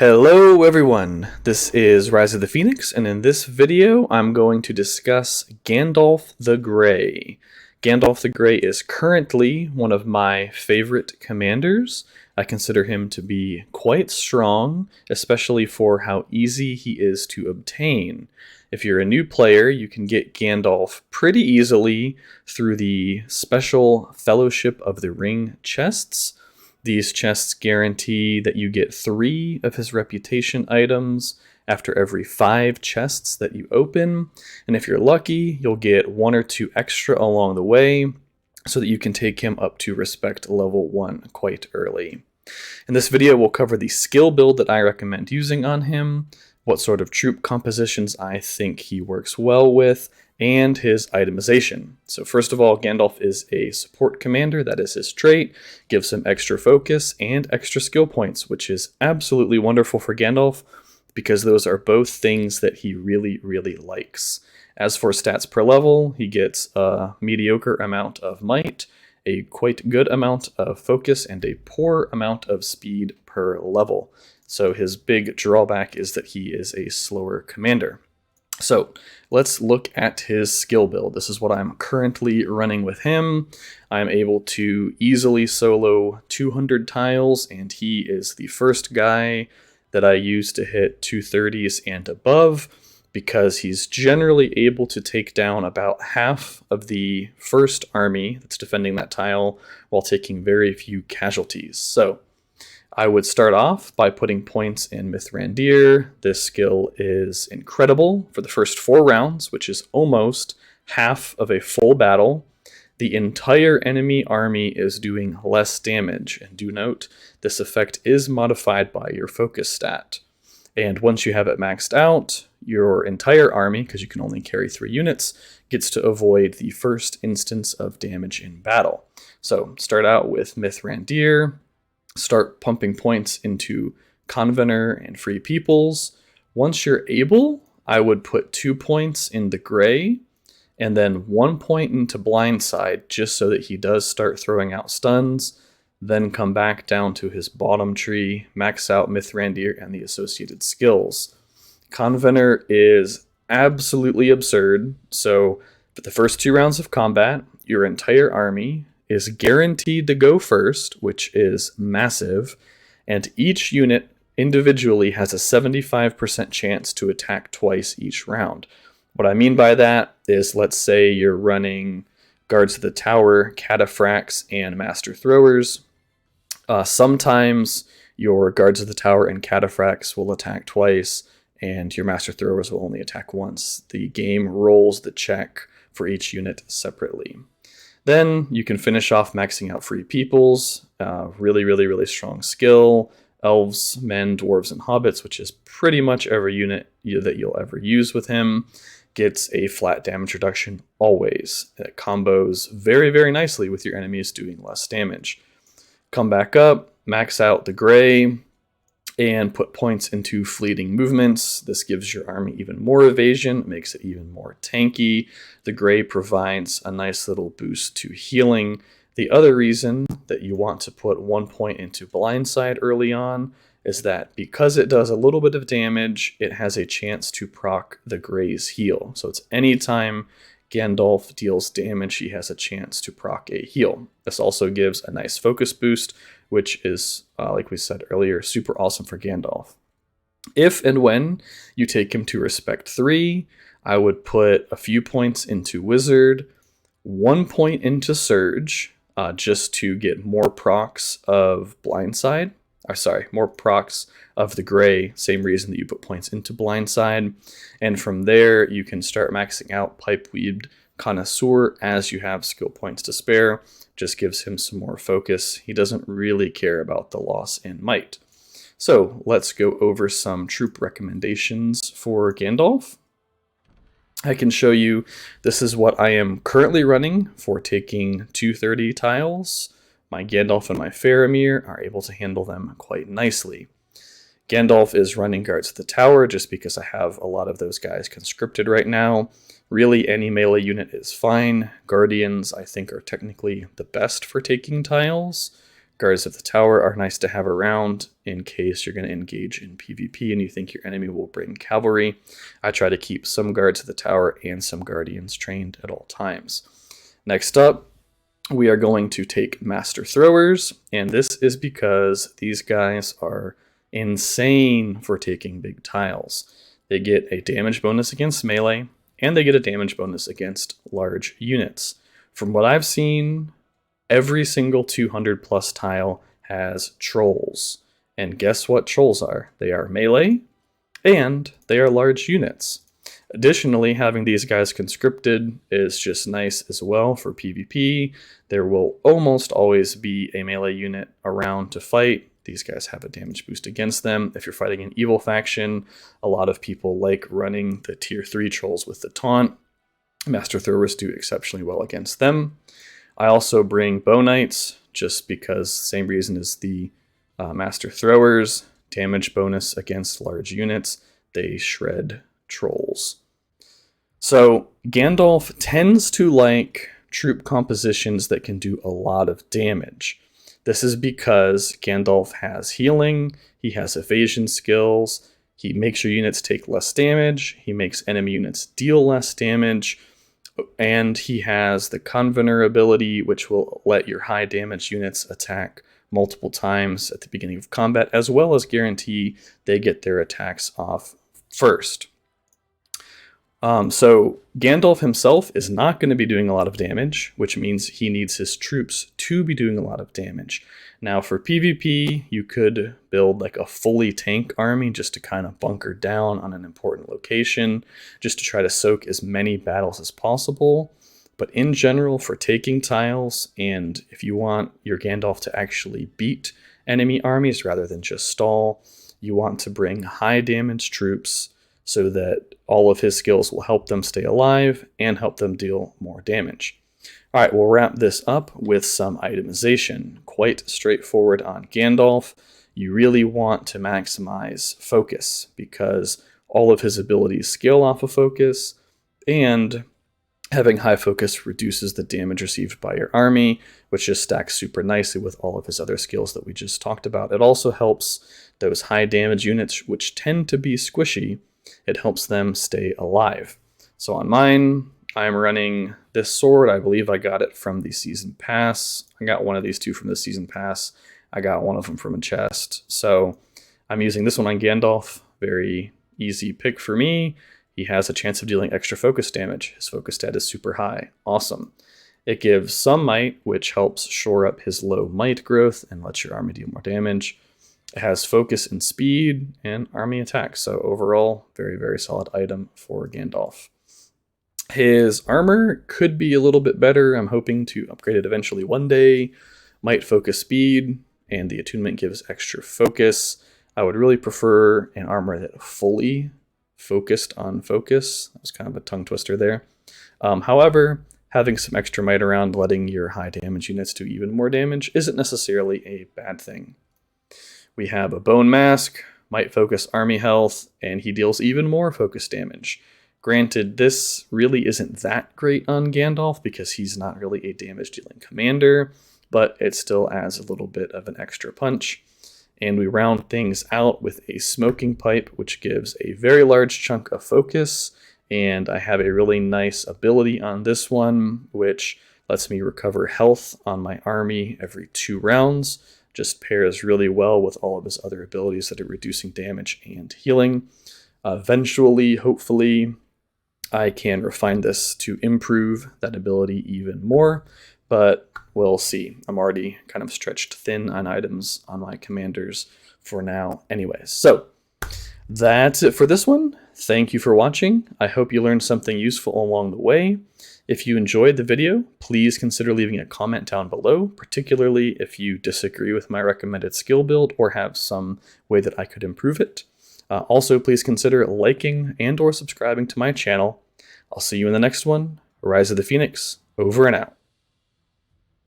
Hello everyone, this is Rise of the Phoenix, and in this video I'm going to discuss Gandalf the Grey. Gandalf the Grey is currently one of my favorite commanders. I consider him to be quite strong, especially for how easy he is to obtain. If you're a new player, you can get Gandalf pretty easily through the special Fellowship of the Ring chests. These chests guarantee that you get 3 of his reputation items after every 5 chests that you open, and if you're lucky, you'll get 1 or 2 extra along the way so that you can take him up to respect level 1 quite early. In this video, we'll cover the skill build that I recommend using on him, what sort of troop compositions I think he works well with, and his itemization. So first of all, Gandalf is a support commander, that is his trait, gives him extra focus and extra skill points, which is absolutely wonderful for Gandalf because those are both things that he really likes. As for stats per level, he gets a mediocre amount of might, a quite good amount of focus, and a poor amount of speed per level. So his big drawback is that he is a slower commander. So let's look at his skill build. This is what I'm currently running with him. I'm able to easily solo 200 tiles, and he is the first guy that I use to hit 230s and above because he's generally able to take down about half of the first army that's defending that tile while taking very few casualties. So I would start off by putting points in Mithrandir. This skill is incredible for the first 4 rounds, which is almost half of a full battle. The entire enemy army is doing less damage, and do note, this effect is modified by your focus stat. And once you have it maxed out, your entire army, because you can only carry 3 units, gets to avoid the first instance of damage in battle. So start out with Mithrandir. Start pumping points into Convener and Free Peoples. Once you're able, I would put 2 points in the Grey, and then 1 point into Blindside, just so that he does start throwing out stuns, then come back down to his bottom tree, max out Mithrandir and the associated skills. Convener is absolutely absurd, so for the first 2 rounds of combat, your entire army is guaranteed to go first, which is massive, and each unit individually has a 75% chance to attack twice each round. What I mean by that is, let's say you're running Guards of the Tower, Cataphracts, and Master Throwers. Sometimes your Guards of the Tower and Cataphracts will attack twice, and your Master Throwers will only attack once. The game rolls the check for each unit separately. Then you can finish off maxing out Free Peoples, really strong skill, Elves, Men, Dwarves, and Hobbits, which is pretty much every unit that you'll ever use with him, gets a flat damage reduction always. It combos very nicely with your enemies doing less damage. Come back up, max out the Grey, and put points into Fleeting Movements. This gives your army even more evasion, makes it even more tanky. The Grey provides a nice little boost to healing. The other reason that you want to put 1 point into Blindside early on is that because it does a little bit of damage, it has a chance to proc the Grey's heal. So it's anytime Gandalf deals damage, he has a chance to proc a heal. This also gives a nice focus boost, which is, like we said earlier, super awesome for Gandalf. If and when you take him to Respect 3, I would put a few points into Wizard, 1 point into Surge, just to get more procs of Blindside. More procs of the Grey, same reason that you put points into Blindside. And from there, you can start maxing out Pipeweed Connoisseur as you have skill points to spare. Just gives him some more focus. He doesn't really care about the loss in might. So let's go over some troop recommendations for Gandalf. I can show you this is what I am currently running for taking 230 tiles. My Gandalf and my Faramir are able to handle them quite nicely. Gandalf is running Guards of the Tower just because I have a lot of those guys conscripted right now. Really, any melee unit is fine. Guardians, I think, are technically the best for taking tiles. Guards of the Tower are nice to have around in case you're going to engage in PvP and you think your enemy will bring cavalry. I try to keep some Guards of the Tower and some Guardians trained at all times. Next up, we are going to take Master Throwers, and this is because these guys are insane for taking big tiles. They get a damage bonus against melee, and they get a damage bonus against large units. From what I've seen, every single 200 plus tile has trolls. And guess what trolls are? They are melee, and they are large units. Additionally, having these guys conscripted is just nice as well for PvP. There will almost always be a melee unit around to fight. These guys have a damage boost against them. If you're fighting an evil faction, a lot of people like running the tier 3 trolls with the taunt. Master Throwers do exceptionally well against them. I also bring Bow Knights, just because, same reason as the Master Throwers, damage bonus against large units. They shred trolls. So Gandalf tends to like troop compositions that can do a lot of damage. This is because Gandalf has healing, he has evasion skills, he makes your units take less damage, he makes enemy units deal less damage, and he has the Convener ability, which will let your high damage units attack multiple times at the beginning of combat, as well as guarantee they get their attacks off first. So Gandalf himself is not going to be doing a lot of damage, which means he needs his troops to be doing a lot of damage. Now for PvP, you could build like a fully tank army just to kind of bunker down on an important location, just to try to soak as many battles as possible. But in general, for taking tiles, and if you want your Gandalf to actually beat enemy armies rather than just stall, you want to bring high damage troops so that all of his skills will help them stay alive and help them deal more damage. All right, we'll wrap this up with some itemization. Quite straightforward on Gandalf. You really want to maximize focus because all of his abilities scale off of focus, and having high focus reduces the damage received by your army, which just stacks super nicely with all of his other skills that we just talked about. It also helps those high damage units, which tend to be squishy, it helps them stay alive. So on mine, I'm running this sword. I believe I got it from the season pass. I got one of these two from the season pass. I got one of them from a chest. So I'm using this one on Gandalf. Very easy pick for me. He has a chance of dealing extra focus damage. His focus stat is super high. Awesome. It gives some might, which helps shore up his low might growth and lets your army deal more damage. It has focus and speed and army attack. So overall, very, very solid item for Gandalf. His armor could be a little bit better. I'm hoping to upgrade it eventually one day. Might, focus, speed, and the attunement gives extra focus. I would really prefer an armor that fully focused on focus. That was kind of a tongue twister there. However, having some extra might around, letting your high damage units do even more damage, isn't necessarily a bad thing. We have a Bone Mask, might focus army health, and he deals even more focus damage. Granted, this really isn't that great on Gandalf because he's not really a damage-dealing commander, but it still adds a little bit of an extra punch. And we round things out with a Smoking Pipe, which gives a very large chunk of focus, and I have a really nice ability on this one, which lets me recover health on my army every 2 rounds. Just pairs really well with all of his other abilities that are reducing damage and healing. Eventually, hopefully, I can refine this to improve that ability even more, but we'll see. I'm already kind of stretched thin on items on my commanders for now anyways. So that's it for this one. Thank you for watching. I hope you learned something useful along the way. If you enjoyed the video, please consider leaving a comment down below, particularly if you disagree with my recommended skill build or have some way that I could improve it. Also, please consider liking and or subscribing to my channel. I'll see you in the next one. Rise of the Phoenix, over and out.